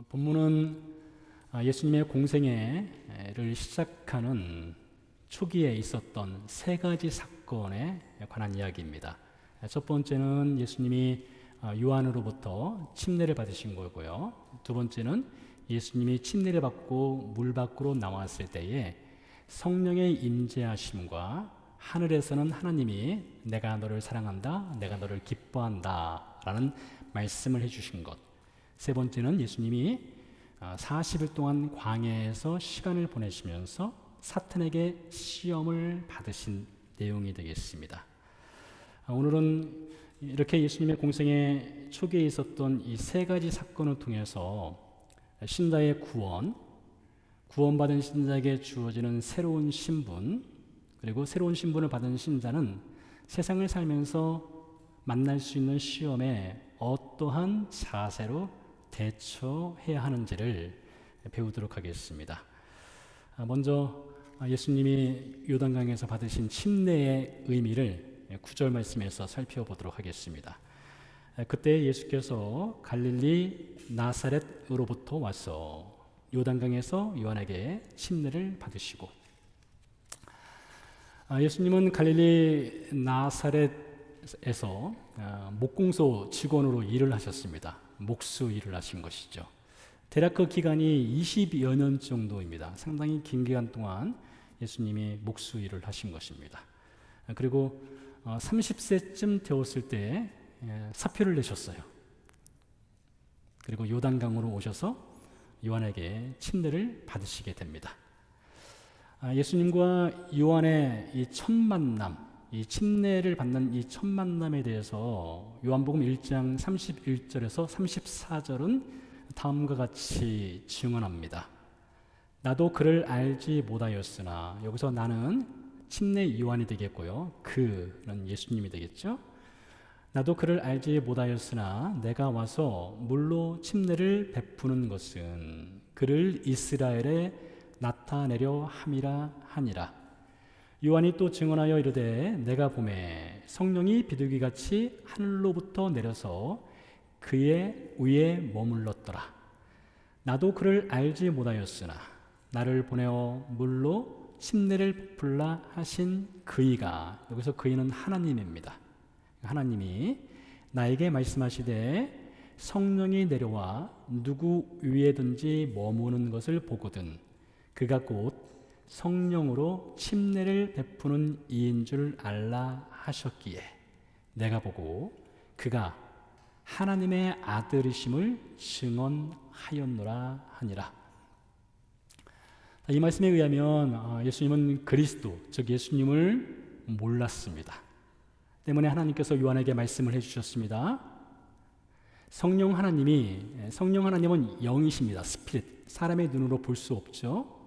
본문은 예수님의 공생애를 시작하는 초기에 있었던 세 가지 사건에 관한 이야기입니다. 첫 번째는 예수님이 요한으로부터 침례를 받으신 거고요. 두 번째는 예수님이 침례를 받고 물 밖으로 나왔을 때에 성령의 임재하심과 하늘에서는 하나님이 내가 너를 사랑한다, 내가 너를 기뻐한다 라는 말씀을 해주신 것. 세 번째는 예수님이 40일 동안 광야에서 시간을 보내시면서 사탄에게 시험을 받으신 내용이 되겠습니다. 오늘은 이렇게 예수님의 공생의 초기에 있었던 이 세 가지 사건을 통해서 신자의 구원받은 신자에게 주어지는 새로운 신분, 그리고 새로운 신분을 받은 신자는 세상을 살면서 만날 수 있는 시험에 어떠한 자세로 대처해야 하는지를 배우도록 하겠습니다. 먼저 예수님이 요단강에서 받으신 침례의 의미를 9절 말씀에서 살펴보도록 하겠습니다. 그때 예수께서 갈릴리 나사렛으로부터 와서 요단강에서 요한에게 침례를 받으시고, 예수님은 갈릴리 나사렛에서 목공소 직원으로 일을 하셨습니다. 목수 일을 하신 것이죠. 대략 그 기간이 20여 년 정도입니다. 상당히 긴 기간 동안 예수님이 목수 일을 하신 것입니다. 그리고 30세쯤 되었을 때 사표를 내셨어요. 그리고 요단강으로 오셔서 요한에게 침례를 받으시게 됩니다. 예수님과 요한의 이 첫 만남, 이 침례를 받는 이 첫 만남에 대해서 요한복음 1장 31절에서 34절은 다음과 같이 증언합니다. 나도 그를 알지 못하였으나, 여기서 나는 침례 요한이 되겠고요, 그는 예수님이 되겠죠. 나도 그를 알지 못하였으나 내가 와서 물로 침례를 베푸는 것은 그를 이스라엘에 나타내려 함이라 하니라. 요한이 또 증언하여 이르되 내가 보매 성령이 비둘기같이 하늘로부터 내려서 그의 위에 머물렀더라. 나도 그를 알지 못하였으나 나를 보내어 물로 침례를 베풀라 하신 그이가, 여기서 그이는 하나님입니다. 하나님이 나에게 말씀하시되 성령이 내려와 누구 위에든지 머무는 것을 보거든 그가 곧 성령으로 침례를 베푸는 이인 줄 알라 하셨기에 내가 보고 그가 하나님의 아들이심을 증언하였노라 하니라. 이 말씀에 의하면 예수님은 그리스도, 즉 예수님을 몰랐습니다. 때문에 하나님께서 요한에게 말씀을 해주셨습니다. 성령 하나님은 영이십니다. 스피릿, 사람의 눈으로 볼 수 없죠.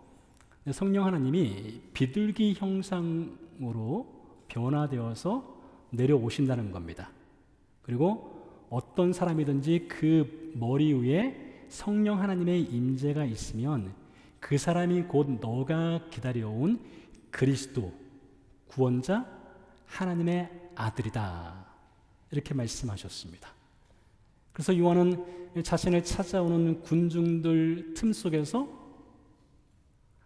성령 하나님이 비둘기 형상으로 변화되어서 내려오신다는 겁니다. 그리고 어떤 사람이든지 그 머리 위에 성령 하나님의 임재가 있으면 그 사람이 곧 너가 기다려온 그리스도, 구원자, 하나님의 아들이다, 이렇게 말씀하셨습니다. 그래서 요한은 자신을 찾아오는 군중들 틈 속에서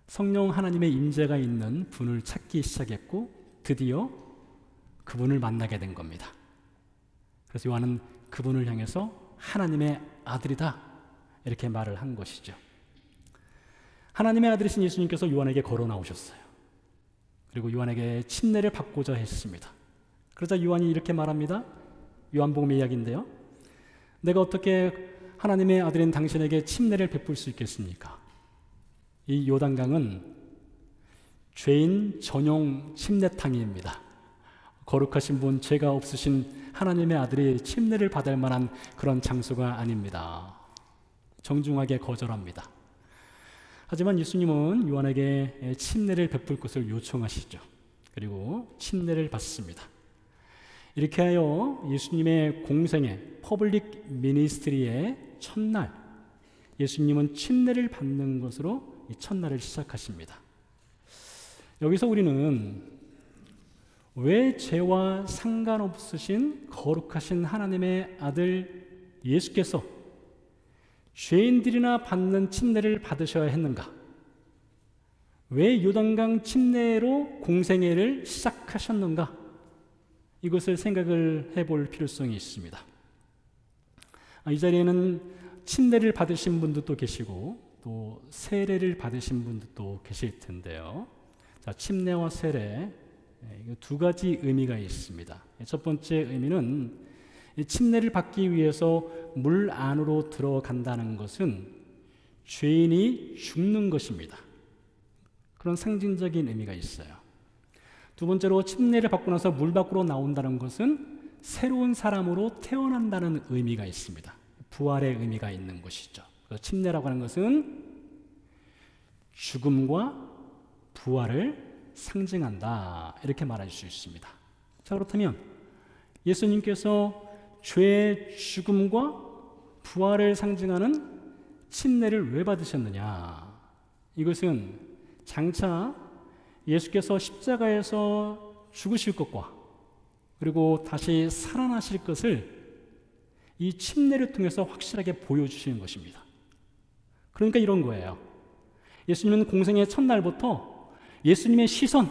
성령 하나님의 임재가 있는 분을 찾기 시작했고 드디어 그분을 만나게 된 겁니다. 그래서 요한은 그분을 향해서 하나님의 아들이다, 이렇게 말을 한 것이죠. 하나님의 아들이신 예수님께서 요한에게 걸어 나오셨어요. 그리고 요한에게 침례를 받고자 했습니다. 그러자 요한이 이렇게 말합니다. 요한복음의 이야기인데요, 내가 어떻게 하나님의 아들인 당신에게 침례를 베풀 수 있겠습니까? 이 요단강은 죄인 전용 침례탕입니다. 거룩하신 분, 죄가 없으신 하나님의 아들이 침례를 받을 만한 그런 장소가 아닙니다. 정중하게 거절합니다. 하지만 예수님은 요한에게 침례를 베풀 것을 요청하시죠. 그리고 침례를 받습니다. 이렇게 하여 예수님의 공생애, 퍼블릭 미니스트리의 첫날, 예수님은 침례를 받는 것으로 이 첫날을 시작하십니다. 여기서 우리는 왜 죄와 상관없으신 거룩하신 하나님의 아들 예수께서 죄인들이나 받는 침례를 받으셔야 했는가? 왜 요단강 침례로 공생애를 시작하셨는가? 이것을 생각을 해볼 필요성이 있습니다. 이 자리에는 침례를 받으신 분들도 계시고 또 세례를 받으신 분들도 계실 텐데요. 자, 침례와 세례, 두 가지 의미가 있습니다. 첫 번째 의미는 침례를 받기 위해서 물 안으로 들어간다는 것은 죄인이 죽는 것입니다. 그런 상징적인 의미가 있어요. 두 번째로 침례를 받고 나서 물 밖으로 나온다는 것은 새로운 사람으로 태어난다는 의미가 있습니다. 부활의 의미가 있는 것이죠. 그래서 침례라고 하는 것은 죽음과 부활을 상징한다, 이렇게 말할 수 있습니다. 자, 그렇다면 예수님께서 죄의 죽음과 부활을 상징하는 침례를 왜 받으셨느냐? 이것은 장차 예수께서 십자가에서 죽으실 것과 그리고 다시 살아나실 것을 이 침례를 통해서 확실하게 보여주시는 것입니다. 그러니까 이런 거예요. 예수님은 공생의 첫날부터 예수님의 시선,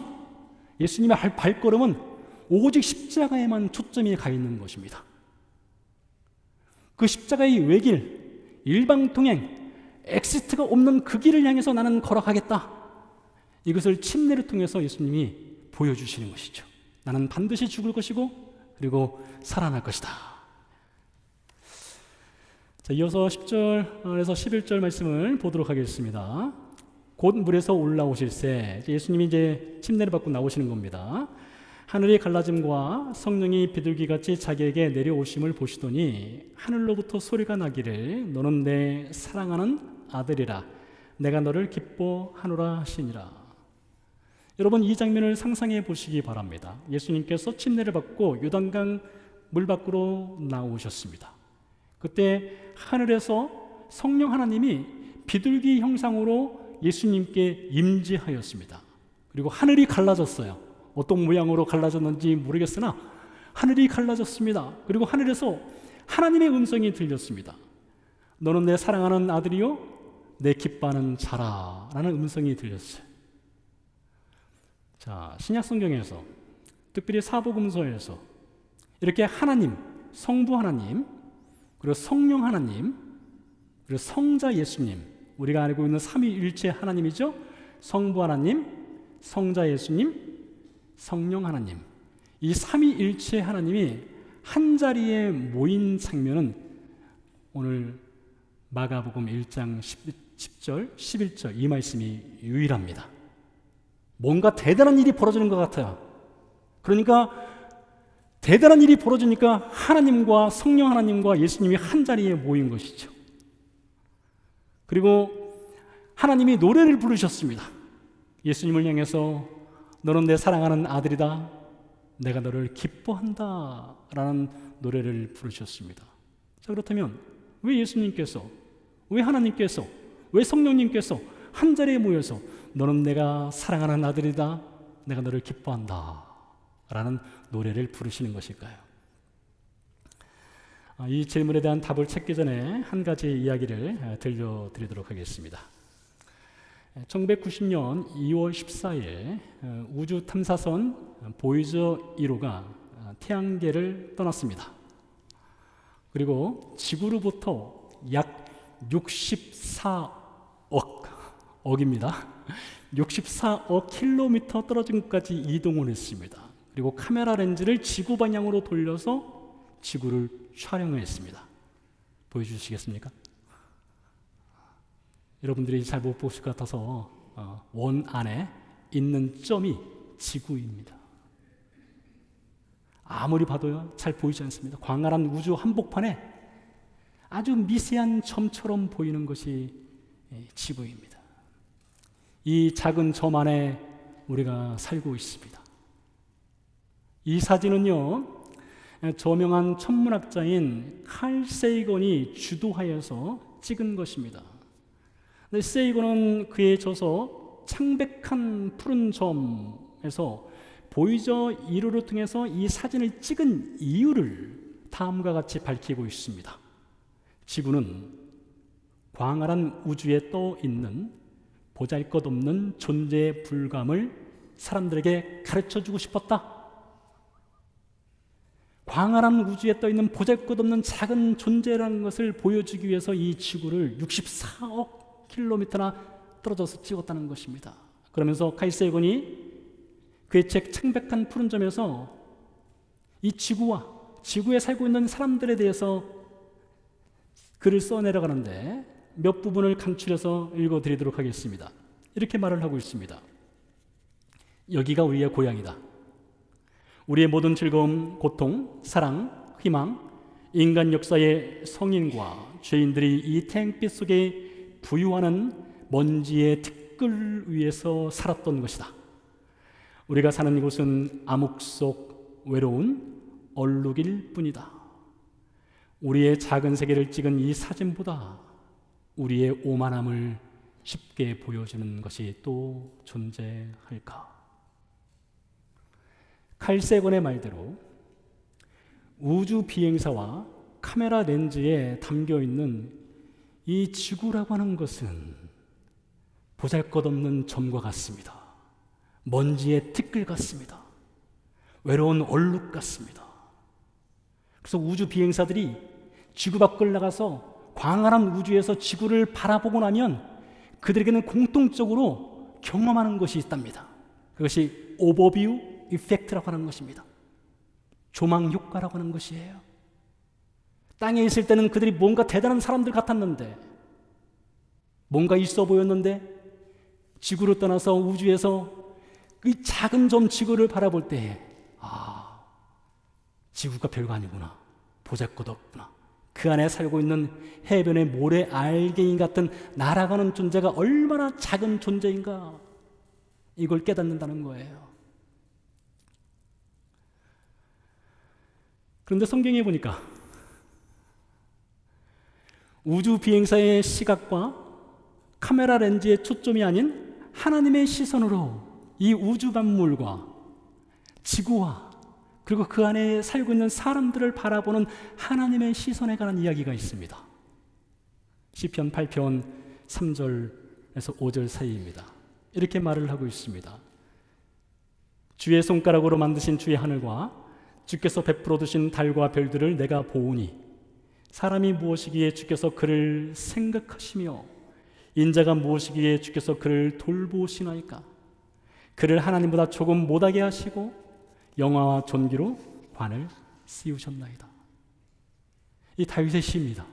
예수님의 발걸음은 오직 십자가에만 초점이 가 있는 것입니다. 그 십자가의 외길, 일방통행, 엑시트가 없는 그 길을 향해서 나는 걸어가겠다. 이것을 침례를 통해서 예수님이 보여주시는 것이죠. 나는 반드시 죽을 것이고 그리고 살아날 것이다. 자, 이어서 10절에서 11절 말씀을 보도록 하겠습니다. 곧 물에서 올라오실새, 예수님이 이제 침례를 받고 나오시는 겁니다. 하늘이 갈라짐과 성령이 비둘기같이 자기에게 내려오심을 보시더니 하늘로부터 소리가 나기를 너는 내 사랑하는 아들이라 내가 너를 기뻐하노라 하시니라. 여러분, 이 장면을 상상해 보시기 바랍니다. 예수님께서 침례를 받고 요단강 물 밖으로 나오셨습니다. 그때 하늘에서 성령 하나님이 비둘기 형상으로 예수님께 임재하였습니다. 그리고 하늘이 갈라졌어요. 어떤 모양으로 갈라졌는지 모르겠으나 하늘이 갈라졌습니다. 그리고 하늘에서 하나님의 음성이 들렸습니다. 너는 내 사랑하는 아들이요 내 기뻐하는 자라 라는 음성이 들렸어요. 자, 신약성경에서 특별히 사복음서에서 이렇게 하나님, 성부 하나님, 그리고 성령 하나님, 그리고 성자 예수님, 우리가 알고 있는 삼위일체 하나님이죠. 성부 하나님, 성자 예수님, 성령 하나님, 이 삼위일체 하나님이 한 자리에 모인 장면은 오늘 마가복음 1장 10절, 11절 이 말씀이 유일합니다. 뭔가 대단한 일이 벌어지는 것 같아요. 그러니까 대단한 일이 벌어지니까 하나님과 성령 하나님과 예수님이 한 자리에 모인 것이죠. 그리고 하나님이 노래를 부르셨습니다. 예수님을 향해서 너는 내 사랑하는 아들이다. 내가 너를 기뻐한다. 라는 노래를 부르셨습니다. 자, 그렇다면 왜 예수님께서, 왜 하나님께서, 왜 성령님께서 한 자리에 모여서 너는 내가 사랑하는 아들이다. 내가 너를 기뻐한다. 라는 노래를 부르시는 것일까요? 이 질문에 대한 답을 찾기 전에 한 가지 이야기를 들려드리도록 하겠습니다. 1990년 2월 14일 우주 탐사선 보이저 1호가 태양계를 떠났습니다. 그리고 지구로부터 약 64억입니다. 64억 킬로미터 떨어진 곳까지 이동을 했습니다. 그리고 카메라 렌즈를 지구 방향으로 돌려서 지구를 촬영을 했습니다. 보여주시겠습니까? 여러분들이 잘 못 보실 것 같아서 원 안에 있는 점이 지구입니다. 아무리 봐도요 잘 보이지 않습니다. 광활한 우주 한복판에 아주 미세한 점처럼 보이는 것이 지구입니다. 이 작은 점 안에 우리가 살고 있습니다. 이 사진은요 저명한 천문학자인 칼 세이건이 주도하여서 찍은 것입니다. 세이건은 그의 저서 창백한 푸른 점에서 보이저 1호를 통해서 이 사진을 찍은 이유를 다음과 같이 밝히고 있습니다. 지구는 광활한 우주에 떠 있는 보잘것없는 존재의 불감을 사람들에게 가르쳐주고 싶었다. 광활한 우주에 떠 있는 보잘것없는 작은 존재라는 것을 보여주기 위해서 이 지구를 64억 킬로미터나 떨어져서 찍었다는 것입니다. 그러면서 칼 세곤이 그의 책 창백한 푸른 점에서 이 지구와 지구에 살고 있는 사람들에 대해서 글을 써내려가는데 몇 부분을 간추려서 읽어드리도록 하겠습니다. 이렇게 말을 하고 있습니다. 여기가 우리의 고향이다. 우리의 모든 즐거움, 고통, 사랑, 희망, 인간 역사의 성인과 죄인들이 이 태양빛 속에 부유하는 먼지의 티끌 위에서 살았던 것이다. 우리가 사는 이곳은 암흑 속 외로운 얼룩일 뿐이다. 우리의 작은 세계를 찍은 이 사진보다 우리의 오만함을 쉽게 보여주는 것이 또 존재할까? 칼 세곤의 말대로 우주 비행사와 카메라 렌즈에 담겨 있는 이 지구라고 하는 것은 보잘것없는 점과 같습니다. 먼지의 티끌 같습니다. 외로운 얼룩 같습니다. 그래서 우주 비행사들이 지구 밖을 나가서 광활한 우주에서 지구를 바라보고 나면 그들에게는 공통적으로 경험하는 것이 있답니다. 그것이 오버뷰 이펙트라고 하는 것입니다. 조망 효과라고 하는 것이에요. 땅에 있을 때는 그들이 뭔가 대단한 사람들 같았는데, 뭔가 있어 보였는데, 지구로 떠나서 우주에서 그 작은 점 지구를 바라볼 때, 지구가 별거 아니구나, 보잘것없구나, 그 안에 살고 있는 해변의 모래 알갱이 같은 날아가는 존재가 얼마나 작은 존재인가, 이걸 깨닫는다는 거예요. 그런데 성경에 보니까 우주 비행사의 시각과 카메라 렌즈의 초점이 아닌 하나님의 시선으로 이 우주 만물과 지구와 그리고 그 안에 살고 있는 사람들을 바라보는 하나님의 시선에 관한 이야기가 있습니다. 시편 8편 3절에서 5절 사이입니다. 이렇게 말을 하고 있습니다. 주의 손가락으로 만드신 주의 하늘과 주께서 베풀어 두신 달과 별들을 내가 보오니 사람이 무엇이기에 주께서 그를 생각하시며 인자가 무엇이기에 주께서 그를 돌보시나이까. 그를 하나님보다 조금 못하게 하시고 영화와 존귀로 관을 씌우셨나이다. 이 다윗의 시입니다.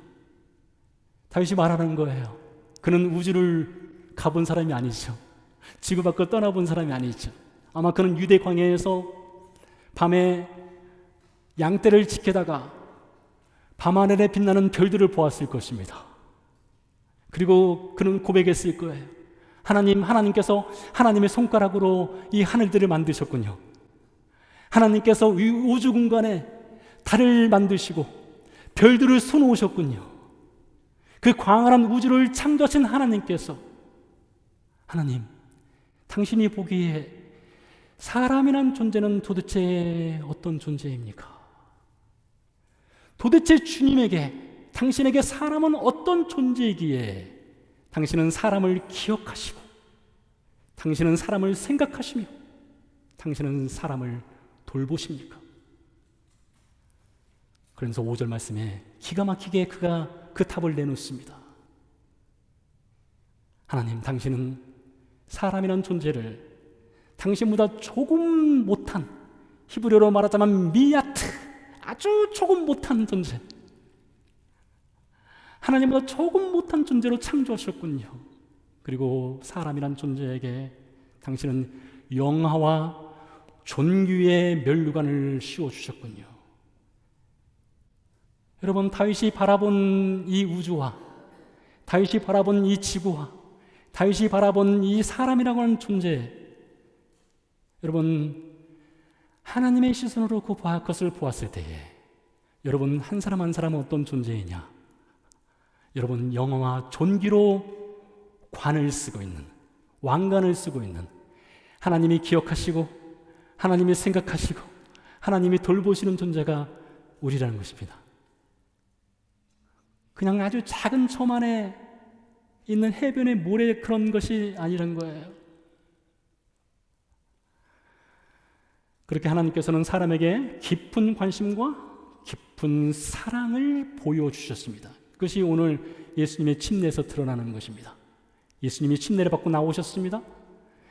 다윗이 말하는 거예요. 그는 우주를 가본 사람이 아니죠. 지구 밖을 떠나본 사람이 아니죠. 아마 그는 유대 광야에서 밤에 양떼를 지키다가 밤하늘에 빛나는 별들을 보았을 것입니다. 그리고 그는 고백했을 거예요. 하나님께서 하나님의 손가락으로 이 하늘들을 만드셨군요. 하나님께서 우주 공간에 달을 만드시고 별들을 쏘놓으셨군요. 그 광활한 우주를 창조하신 하나님께서, 하나님, 당신이 보기에 사람이란 존재는 도대체 어떤 존재입니까? 도대체 주님에게, 당신에게 사람은 어떤 존재이기에 당신은 사람을 기억하시고 당신은 사람을 생각하시며 당신은 사람을 돌보십니까? 그러면서 5절 말씀에 기가 막히게 그가 그 답을 내놓습니다. 하나님, 당신은 사람이란 존재를 당신보다 조금 못한, 히브리어로 말하자면 미야트, 아주 조금 못한 존재, 하나님보다 조금 못한 존재로 창조하셨군요. 그리고 사람이란 존재에게 당신은 영화와 존귀의 면류관을 씌워주셨군요. 여러분, 다윗이 바라본 이 우주와 다윗이 바라본 이 지구와 다윗이 바라본 이 사람이라고 하는 존재, 여러분, 하나님의 시선으로 그것을 보았을 때에 여러분, 한 사람 한 사람은 어떤 존재이냐? 여러분, 영화와 존귀로 관을 쓰고 있는, 왕관을 쓰고 있는, 하나님이 기억하시고 하나님이 생각하시고 하나님이 돌보시는 존재가 우리라는 것입니다. 그냥 아주 작은 점 안에 있는 해변의 모래 그런 것이 아니란 거예요. 그렇게 하나님께서는 사람에게 깊은 관심과 깊은 사랑을 보여주셨습니다. 그것이 오늘 예수님의 침례에서 드러나는 것입니다. 예수님이 침례를 받고 나오셨습니다.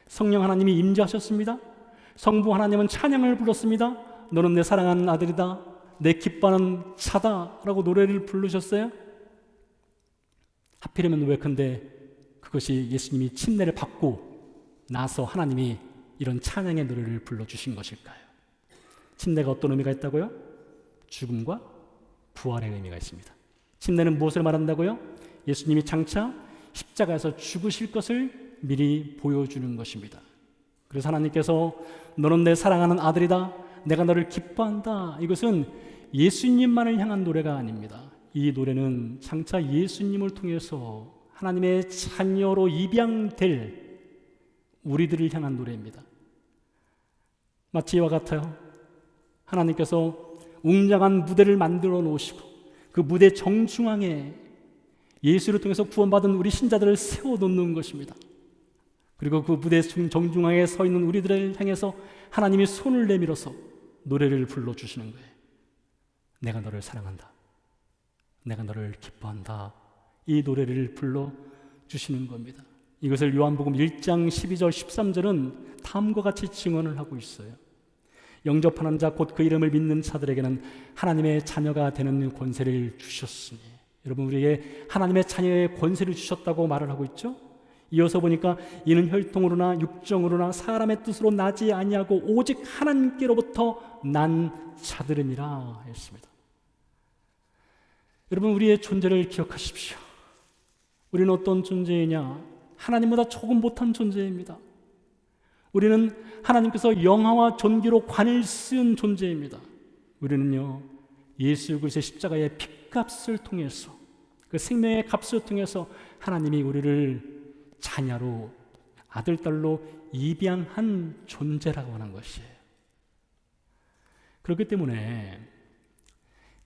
성령 하나님이 임재하셨습니다. 성부 하나님은 찬양을 불렀습니다. 너는 내 사랑하는 아들이다, 내 기뻐하는 자다 라고 노래를 부르셨어요. 하필이면 왜 근데 그것이 예수님이 침례를 받고 나서 하나님이 이런 찬양의 노래를 불러주신 것일까요? 침례가 어떤 의미가 있다고요? 죽음과 부활의 의미가 있습니다. 침례는 무엇을 말한다고요? 예수님이 장차 십자가에서 죽으실 것을 미리 보여주는 것입니다. 그래서 하나님께서 너는 내 사랑하는 아들이다, 내가 너를 기뻐한다, 이것은 예수님만을 향한 노래가 아닙니다. 이 노래는 장차 예수님을 통해서 하나님의 자녀로 입양될 우리들을 향한 노래입니다. 마치 이와 같아요. 하나님께서 웅장한 무대를 만들어 놓으시고 그 무대 정중앙에 예수를 통해서 구원받은 우리 신자들을 세워놓는 것입니다. 그리고 그 무대 정중앙에 서 있는 우리들을 향해서 하나님이 손을 내밀어서 노래를 불러주시는 거예요. 내가 너를 사랑한다, 내가 너를 기뻐한다, 이 노래를 불러주시는 겁니다. 이것을 요한복음 1장 12절 13절은 다음과 같이 증언을 하고 있어요. 영접하는 자 곧 그 이름을 믿는 자들에게는 하나님의 자녀가 되는 권세를 주셨으니, 여러분 우리에게 하나님의 자녀의 권세를 주셨다고 말을 하고 있죠. 이어서 보니까 이는 혈통으로나 육정으로나 사람의 뜻으로 나지 아니하고 오직 하나님께로부터 난 자들이니라 했습니다. 여러분 우리의 존재를 기억하십시오. 우리는 어떤 존재이냐? 하나님보다 조금 못한 존재입니다. 우리는 하나님께서 영화와 존귀로 관을 씌운 존재입니다. 우리는요, 예수 그리스도의 십자가의 핏값을 통해서, 그 생명의 값을 통해서 하나님이 우리를 자녀로, 아들, 딸로 입양한 존재라고 하는 것이에요. 그렇기 때문에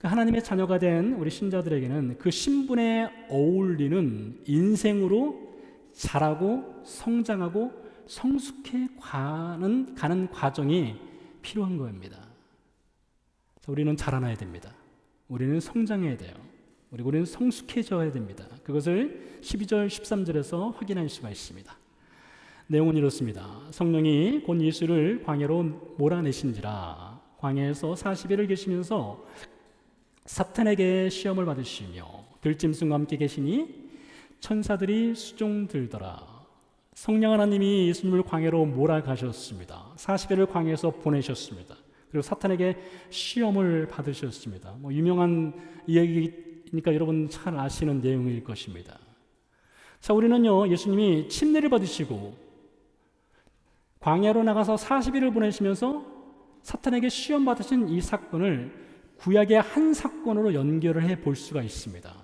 하나님의 자녀가 된 우리 신자들에게는 그 신분에 어울리는 인생으로 자라고 성장하고 성숙해 가는 과정이 필요한 겁니다. 우리는 자라나야 됩니다. 우리는 성장해야 돼요. 우리는 성숙해져야 됩니다. 그것을 12절 13절에서 확인할 수가 있습니다. 내용은 이렇습니다. 성령이 곧 예수를 광야로 몰아내신지라 광야에서 40일을 계시면서 사탄에게 시험을 받으시며 들짐승과 함께 계시니 천사들이 수종들더라. 성령 하나님이 예수님을 광야로 몰아가셨습니다. 40일을 광야에서 보내셨습니다. 그리고 사탄에게 시험을 받으셨습니다. 유명한 이야기니까 여러분 잘 아시는 내용일 것입니다. 자, 우리는요, 예수님이 침례를 받으시고 광야로 나가서 40일을 보내시면서 사탄에게 시험 받으신 이 사건을 구약의 한 사건으로 연결을 해 볼 수가 있습니다.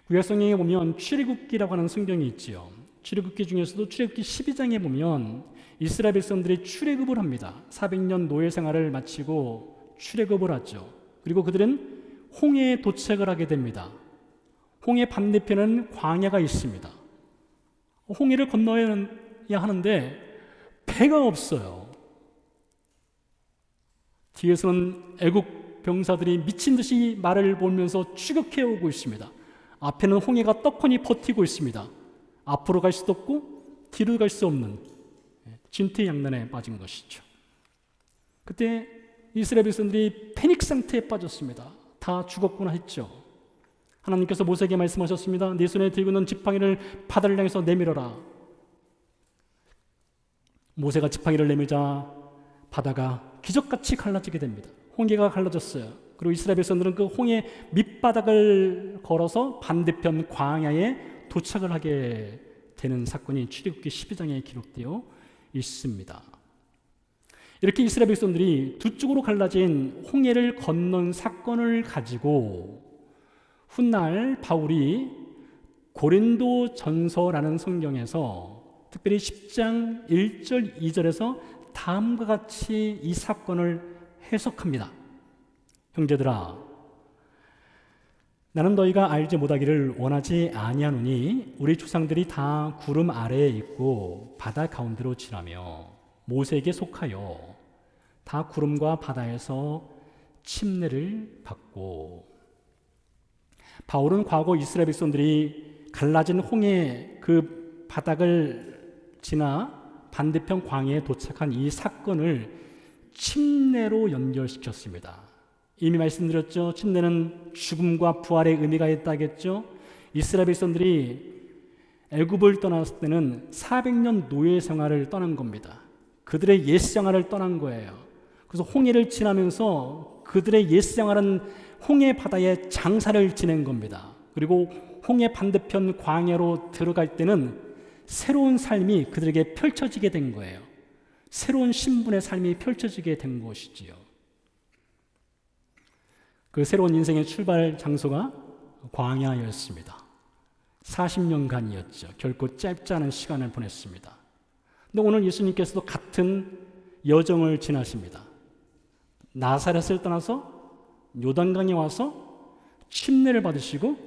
구약 성경에 보면 출애굽기라고 하는 성경이 있지요. 출애굽기 중에서도 출애굽기 12장에 보면 이스라엘 백성들이 출애굽을 합니다. 400년 노예 생활을 마치고 출애굽을 하죠. 그리고 그들은 홍해에 도착을 하게 됩니다. 홍해 반대편은 광야가 있습니다. 홍해를 건너야 하는데 배가 없어요. 뒤에서는 애국 병사들이 미친 듯이 말을 몰면서 추격해 오고 있습니다. 앞에는 홍해가 떡하니 버티고 있습니다. 앞으로 갈 수도 없고 뒤로 갈 수 없는 진퇴양난에 빠진 것이죠. 그때 이스라엘 백성들이 패닉 상태에 빠졌습니다. 다 죽었구나 했죠. 하나님께서 모세에게 말씀하셨습니다. 네 손에 들고 있는 지팡이를 바다를 향해서 내밀어라. 모세가 지팡이를 내밀자 바다가 기적같이 갈라지게 됩니다. 홍해가 갈라졌어요. 그리고 이스라엘 백성들은 그 홍해 밑바닥을 걸어서 반대편 광야에 도착을 하게 되는 사건이 출애굽기 12장에 기록되어 있습니다. 이렇게 이스라엘 백성들이 두 쪽으로 갈라진 홍해를 건넌 사건을 가지고 훗날 바울이 고린도전서라는 성경에서 특별히 10장 1절 2절에서 다음과 같이 이 사건을 해석합니다. 형제들아, 나는 너희가 알지 못하기를 원하지 아니하노니 우리 조상들이 다 구름 아래에 있고 바다 가운데로 지나며 모세에게 속하여 다 구름과 바다에서 침례를 받고. 바울은 과거 이스라엘 백성들이 갈라진 홍해 그 바닥을 지나 반대편 광야에 도착한 이 사건을 침례로 연결시켰습니다. 이미 말씀드렸죠. 침례는 죽음과 부활의 의미가 있다겠죠. 이스라엘 백성들이 애굽을 떠났을 때는 400년 노예 생활을 떠난 겁니다. 그들의 옛 생활을 떠난 거예요. 그래서 홍해를 지나면서 그들의 옛 생활은 홍해 바다에 장사를 지낸 겁니다. 그리고 홍해 반대편 광야로 들어갈 때는 새로운 삶이 그들에게 펼쳐지게 된 거예요. 새로운 신분의 삶이 펼쳐지게 된 것이지요. 그 새로운 인생의 출발 장소가 광야였습니다. 40년간이었죠. 결코 짧지 않은 시간을 보냈습니다. 근데 오늘 예수님께서도 같은 여정을 지나십니다. 나사렛을 떠나서 요단강에 와서 침례를 받으시고,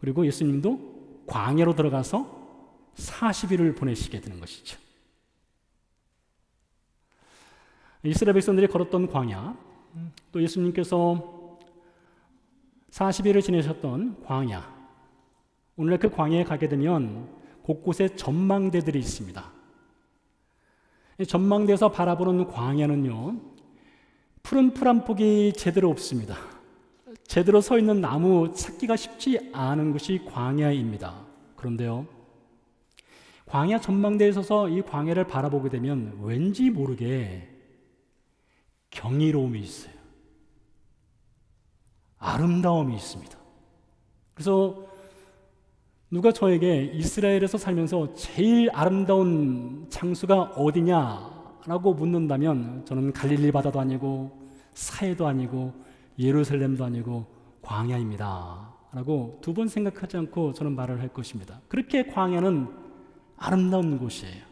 그리고 예수님도 광야로 들어가서 40일을 보내시게 되는 것이죠. 이스라엘 백성들이 걸었던 광야, 또 예수님께서 40일을 지내셨던 광야, 오늘날 그 광야에 가게 되면 곳곳에 전망대들이 있습니다. 전망대에서 바라보는 광야는요, 푸른 풀 한 폭이 제대로 없습니다. 제대로 서 있는 나무 찾기가 쉽지 않은 곳이 광야입니다. 그런데요, 광야 전망대에 서서 이 광야를 바라보게 되면 왠지 모르게 경이로움이 있어요. 아름다움이 있습니다. 그래서 누가 저에게 이스라엘에서 살면서 제일 아름다운 장소가 어디냐라고 묻는다면 저는 갈릴리 바다도 아니고 사해도 아니고 예루살렘도 아니고 광야입니다 라고 두 번 생각하지 않고 저는 말을 할 것입니다. 그렇게 광야는 아름다운 곳이에요.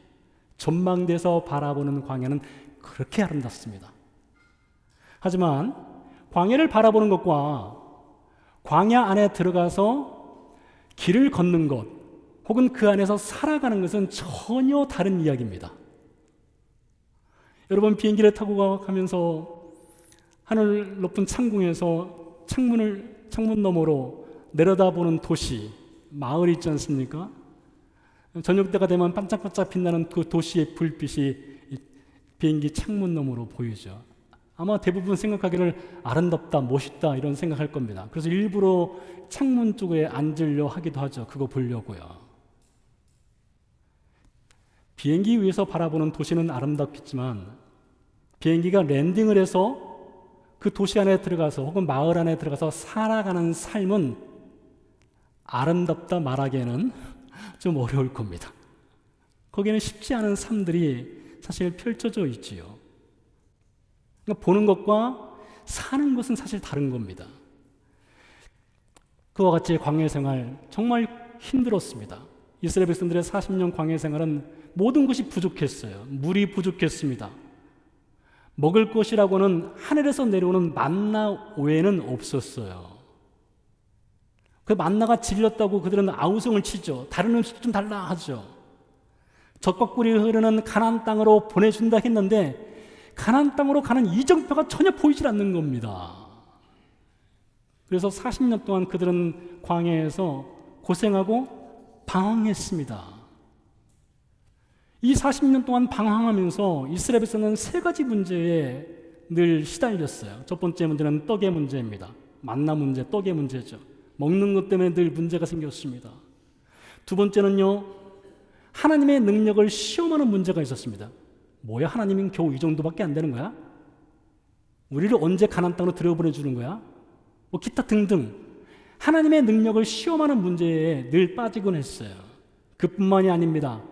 전망대에서 바라보는 광야는 그렇게 아름답습니다. 하지만 광야를 바라보는 것과 광야 안에 들어가서 길을 걷는 것 혹은 그 안에서 살아가는 것은 전혀 다른 이야기입니다. 여러분, 비행기를 타고 가면서 하늘 높은 창궁에서 창문 너머로 내려다보는 도시, 마을 있지 않습니까? 저녁 때가 되면 반짝반짝 빛나는 그 도시의 불빛이 비행기 창문 너머로 보이죠. 아마 대부분 생각하기를 아름답다, 멋있다 이런 생각할 겁니다. 그래서 일부러 창문 쪽에 앉으려 하기도 하죠. 그거 보려고요. 비행기 위에서 바라보는 도시는 아름답겠지만 비행기가 랜딩을 해서 그 도시 안에 들어가서 혹은 마을 안에 들어가서 살아가는 삶은 아름답다 말하기에는 좀 어려울 겁니다. 거기에는 쉽지 않은 삶들이 사실 펼쳐져 있지요. 그러니까 보는 것과 사는 것은 사실 다른 겁니다. 그와 같이 광야 생활 정말 힘들었습니다. 이스라엘 백성들의 40년 광야 생활은 모든 것이 부족했어요. 물이 부족했습니다. 먹을 것이라고는 하늘에서 내려오는 만나 외에는 없었어요. 그 만나가 질렸다고 그들은 아우성을 치죠. 다른 음식 좀 달라 하죠. 젖과 꿀이 흐르는 가나안 땅으로 보내준다 했는데 가나안 땅으로 가는 이정표가 전혀 보이질 않는 겁니다. 그래서 40년 동안 그들은 광야에서 고생하고 방황했습니다. 이 40년 동안 방황하면서 이스라엘 백성은 세 가지 문제에 늘 시달렸어요. 첫 번째 문제는 떡의 문제입니다. 만나 문제, 떡의 문제죠. 먹는 것 때문에 늘 문제가 생겼습니다. 두 번째는요, 하나님의 능력을 시험하는 문제가 있었습니다. 뭐야, 하나님은 겨우 이 정도밖에 안 되는 거야? 우리를 언제 가나안 땅으로 들여보내주는 거야? 뭐 기타 등등 하나님의 능력을 시험하는 문제에 늘 빠지곤 했어요. 그뿐만이 아닙니다.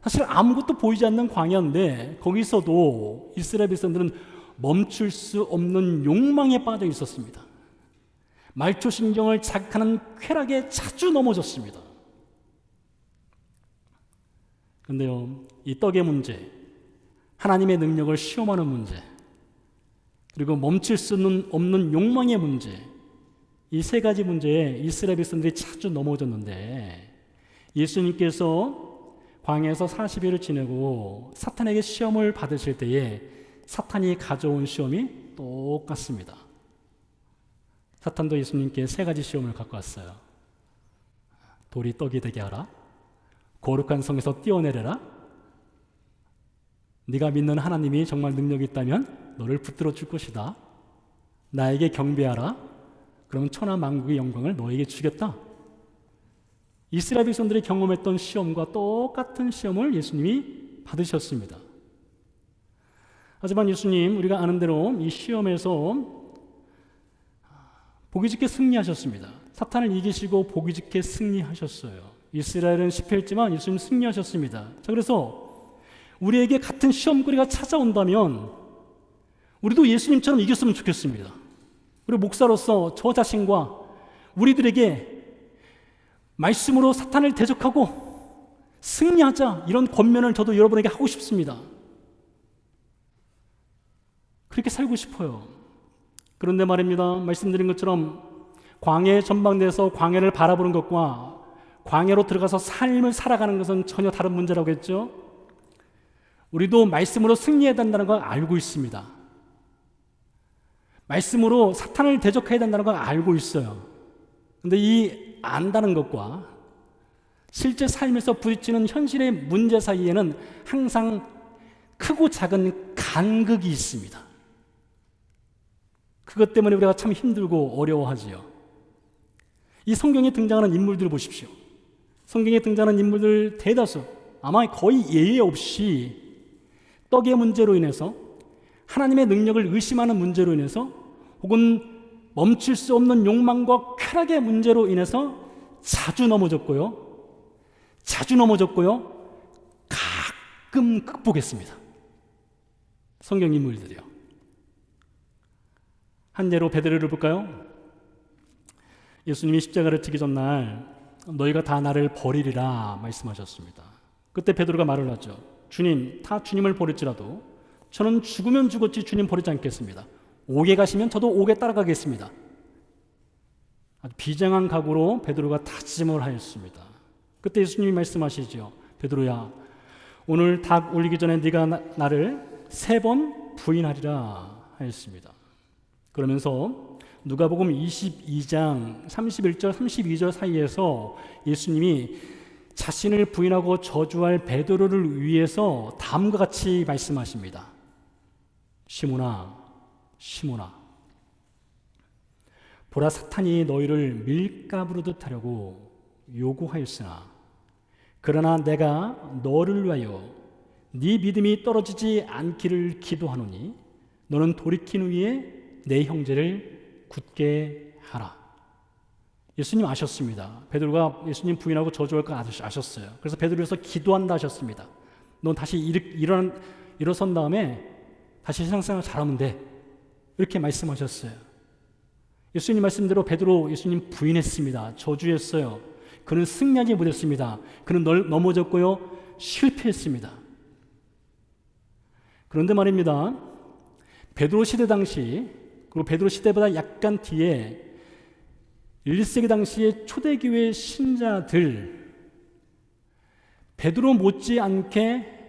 사실 아무것도 보이지 않는 광야인데 거기서도 이스라엘 백성들은 멈출 수 없는 욕망에 빠져 있었습니다. 말초신경을 자극하는 쾌락에 자주 넘어졌습니다. 그런데요, 이 떡의 문제, 하나님의 능력을 시험하는 문제, 그리고 멈출 수 없는 욕망의 문제, 이 세 가지 문제에 이스라엘 백성들이 자주 넘어졌는데 예수님께서 광야에서 40일을 지내고 사탄에게 시험을 받으실 때에 사탄이 가져온 시험이 똑같습니다. 사탄도 예수님께 세 가지 시험을 갖고 왔어요. 돌이 떡이 되게 하라. 거룩한 성에서 뛰어내려라. 네가 믿는 하나님이 정말 능력이 있다면 너를 붙들어 줄 것이다. 나에게 경배하라. 그러면 천하 만국의 영광을 너에게 주겠다. 이스라엘 백성들이 경험했던 시험과 똑같은 시험을 예수님이 받으셨습니다. 하지만 예수님, 우리가 아는 대로 이 시험에서 보기 좋게 승리하셨습니다. 사탄을 이기시고 보기 좋게 승리하셨어요. 이스라엘은 실패했지만 예수님 승리하셨습니다. 자, 그래서 우리에게 같은 시험거리가 찾아온다면 우리도 예수님처럼 이겼으면 좋겠습니다. 그리고 목사로서 저 자신과 우리들에게 말씀으로 사탄을 대적하고 승리하자, 이런 권면을 저도 여러분에게 하고 싶습니다. 그렇게 살고 싶어요. 그런데 말입니다, 말씀드린 것처럼 광야의 전망대에서 광야를 바라보는 것과 광야로 들어가서 삶을 살아가는 것은 전혀 다른 문제라고 했죠. 우리도 말씀으로 승리해야 된다는 걸 알고 있습니다. 말씀으로 사탄을 대적해야 된다는 걸 알고 있어요. 그런데 이 안다는 것과 실제 삶에서 부딪히는 현실의 문제 사이에는 항상 크고 작은 간극이 있습니다. 그것 때문에 우리가 참 힘들고 어려워하지요. 이 성경에 등장하는 인물들을 보십시오. 성경에 등장하는 인물들 대다수, 아마 거의 예외 없이 떡의 문제로 인해서, 하나님의 능력을 의심하는 문제로 인해서, 혹은 멈출 수 없는 욕망과 쾌락의 문제로 인해서 자주 넘어졌고요. 가끔 극복했습니다. 성경 인물들이요. 한 예로 베드로를 볼까요? 예수님이 십자가를 지기 전날 너희가 다 나를 버리리라 말씀하셨습니다. 그때 베드로가 말을 하죠. 주님, 다 주님을 버릴지라도 저는 죽으면 죽었지 주님 버리지 않겠습니다. 옥에 가시면 저도 옥에 따라가겠습니다. 아주 비장한 각오로 베드로가 다짐을 하였습니다. 그때 예수님이 말씀하시죠. 베드로야, 오늘 닭 울리기 전에 네가 나를 3번 부인하리라 하였습니다. 그러면서 누가복음 22장 31절 32절 사이에서 예수님이 자신을 부인하고 저주할 베드로를 위해서 다음과 같이 말씀하십니다. 시몬아, 시몬아, 보라, 사탄이 너희를 밀가부르듯 하려고 요구하였으나 그러나 내가 너를 위하여 네 믿음이 떨어지지 않기를 기도하노니 너는 돌이킨 후에 내 형제를 굳게 하라. 예수님 아셨습니다. 베드로가 예수님 부인하고 저주할 거 아셨어요. 그래서 베드로에서 기도한다 하셨습니다. 넌 다시 일어선 다음에 다시 신앙생활 잘하면 돼. 이렇게 말씀하셨어요. 예수님 말씀대로 베드로 예수님 부인했습니다. 저주했어요. 그는 승리하지 못했습니다. 그는 넘어졌고요. 실패했습니다. 그런데 말입니다, 베드로 시대 당시, 그리고 베드로 시대보다 약간 뒤에 1세기 당시의 초대교회 신자들, 베드로 못지않게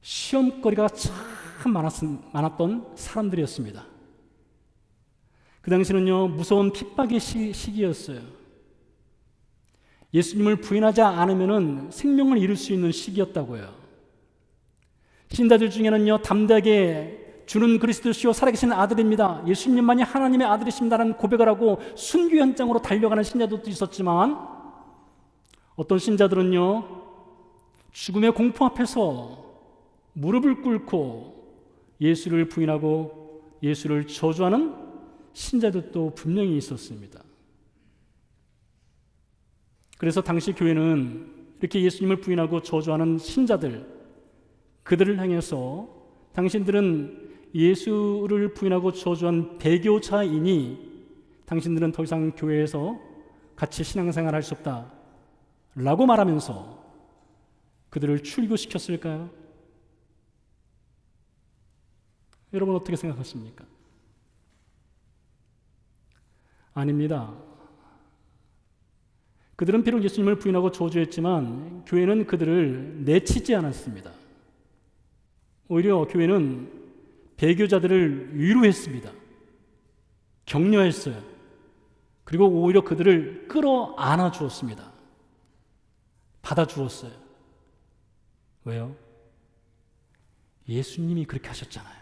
시험거리가 참 많았던 사람들이었습니다. 그 당시는요, 무서운 핍박의 시기였어요. 예수님을 부인하지 않으면 생명을 잃을 수 있는 시기였다고요. 신자들 중에는요, 담대하게 주는 그리스도시요 살아계신 아들입니다, 예수님만이 하나님의 아들이십니다라는 고백을 하고 순교 현장으로 달려가는 신자들도 있었지만, 어떤 신자들은요, 죽음의 공포 앞에서 무릎을 꿇고 예수를 부인하고 예수를 저주하는 신자들도 분명히 있었습니다. 그래서 당시 교회는 이렇게 예수님을 부인하고 저주하는 신자들, 그들을 향해서 당신들은 예수를 부인하고 저주한 배교자이니 당신들은 더 이상 교회에서 같이 신앙생활 할 수 없다 라고 말하면서 그들을 출교시켰을까요? 여러분 어떻게 생각하십니까? 아닙니다. 그들은 비록 예수님을 부인하고 저주했지만 교회는 그들을 내치지 않았습니다. 오히려 교회는 배교자들을 위로했습니다. 격려했어요. 그리고 오히려 그들을 끌어안아 주었습니다. 받아주었어요. 왜요? 예수님이 그렇게 하셨잖아요.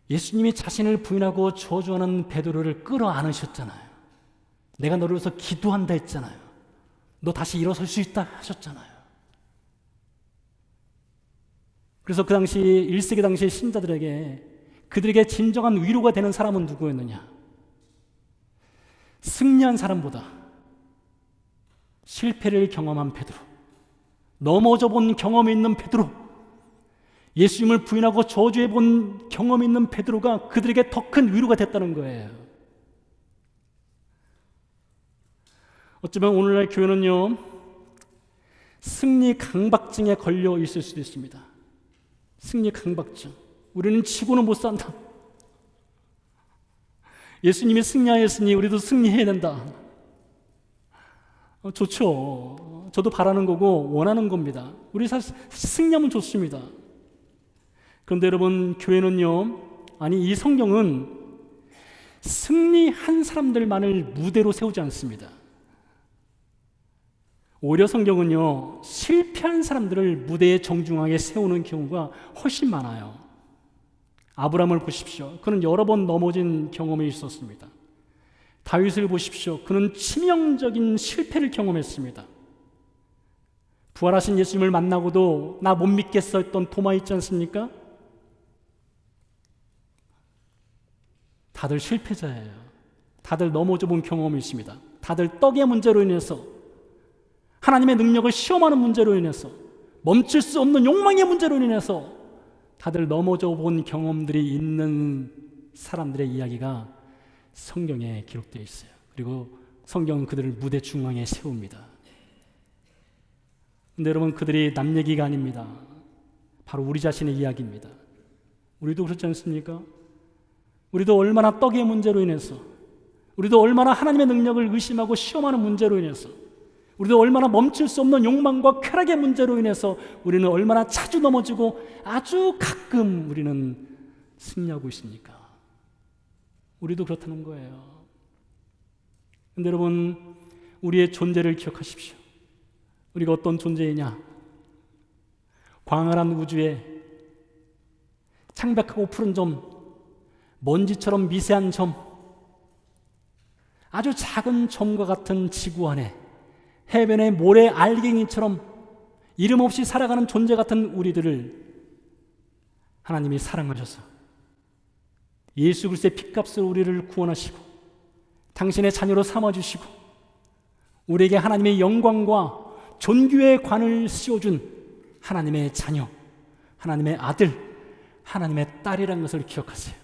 예수님이 자신을 부인하고 저주하는 베드로를 끌어안으셨잖아요. 내가 너를 위해서 기도한다 했잖아요. 너 다시 일어설 수 있다 하셨잖아요. 그래서 그 당시 1세기 당시 신자들에게 그들에게 진정한 위로가 되는 사람은 누구였느냐? 승리한 사람보다 실패를 경험한 베드로, 넘어져 본 경험이 있는 베드로, 예수님을 부인하고 저주해 본 경험이 있는 베드로가 그들에게 더 큰 위로가 됐다는 거예요. 어쩌면 오늘날 교회는요, 승리 강박증에 걸려 있을 수도 있습니다. 승리 강박증. 우리는 지고는 못 산다. 예수님이 승리하였으니 우리도 승리해야 된다. 좋죠. 저도 바라는 거고 원하는 겁니다. 우리 사실 승리하면 좋습니다. 그런데 여러분, 교회는요, 아니 이 성경은 승리한 사람들만을 무대로 세우지 않습니다. 오히려 성경은요, 실패한 사람들을 무대에 정중하게 세우는 경우가 훨씬 많아요. 아브라함을 보십시오. 그는 여러 번 넘어진 경험이 있었습니다. 다윗을 보십시오. 그는 치명적인 실패를 경험했습니다. 부활하신 예수님을 만나고도 나 못 믿겠어 했던 도마 있지 않습니까? 다들 실패자예요. 다들 넘어져 본 경험이 있습니다. 다들 떡의 문제로 인해서, 하나님의 능력을 시험하는 문제로 인해서, 멈출 수 없는 욕망의 문제로 인해서 다들 넘어져 본 경험들이 있는 사람들의 이야기가 성경에 기록되어 있어요. 그리고 성경은 그들을 무대 중앙에 세웁니다. 근데 여러분, 그들이 남 얘기가 아닙니다. 바로 우리 자신의 이야기입니다. 우리도 그렇지 않습니까? 우리도 얼마나 떡의 문제로 인해서, 우리도 얼마나 하나님의 능력을 의심하고 시험하는 문제로 인해서, 우리도 얼마나 멈출 수 없는 욕망과 쾌락의 문제로 인해서 우리는 얼마나 자주 넘어지고 아주 가끔 우리는 승리하고 있습니까? 우리도 그렇다는 거예요. 그런데 여러분, 우리의 존재를 기억하십시오. 우리가 어떤 존재이냐? 광활한 우주에 창백하고 푸른 점, 먼지처럼 미세한 점, 아주 작은 점과 같은 지구 안에 해변의 모래 알갱이처럼 이름 없이 살아가는 존재 같은 우리들을 하나님이 사랑하셔서 예수 그리스도의 핏값으로 우리를 구원하시고 당신의 자녀로 삼아주시고 우리에게 하나님의 영광과 존귀의 관을 씌워준 하나님의 자녀, 하나님의 아들, 하나님의 딸이라는 것을 기억하세요.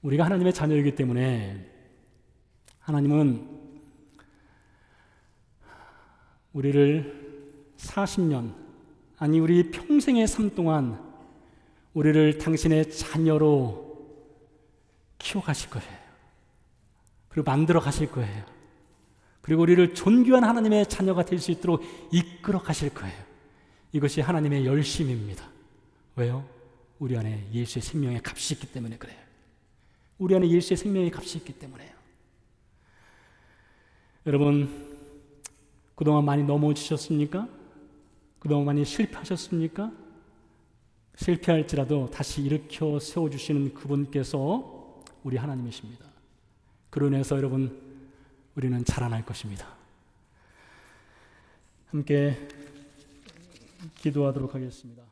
우리가 하나님의 자녀이기 때문에 하나님은 우리를 40년, 아니 우리 평생의 삶 동안 우리를 당신의 자녀로 키워가실 거예요. 그리고 만들어 가실 거예요. 그리고 우리를 존귀한 하나님의 자녀가 될 수 있도록 이끌어 가실 거예요. 이것이 하나님의 열심입니다. 왜요? 우리 안에 예수의 생명의 값이 있기 때문에 그래요. 우리 안에 예수의 생명의 값이 있기 때문에요. 여러분, 그동안 많이 넘어지셨습니까? 그동안 많이 실패하셨습니까? 실패할지라도 다시 일으켜 세워주시는 그분께서 우리 하나님이십니다. 그로 인해서 여러분, 우리는 자라날 것입니다. 함께 기도하도록 하겠습니다.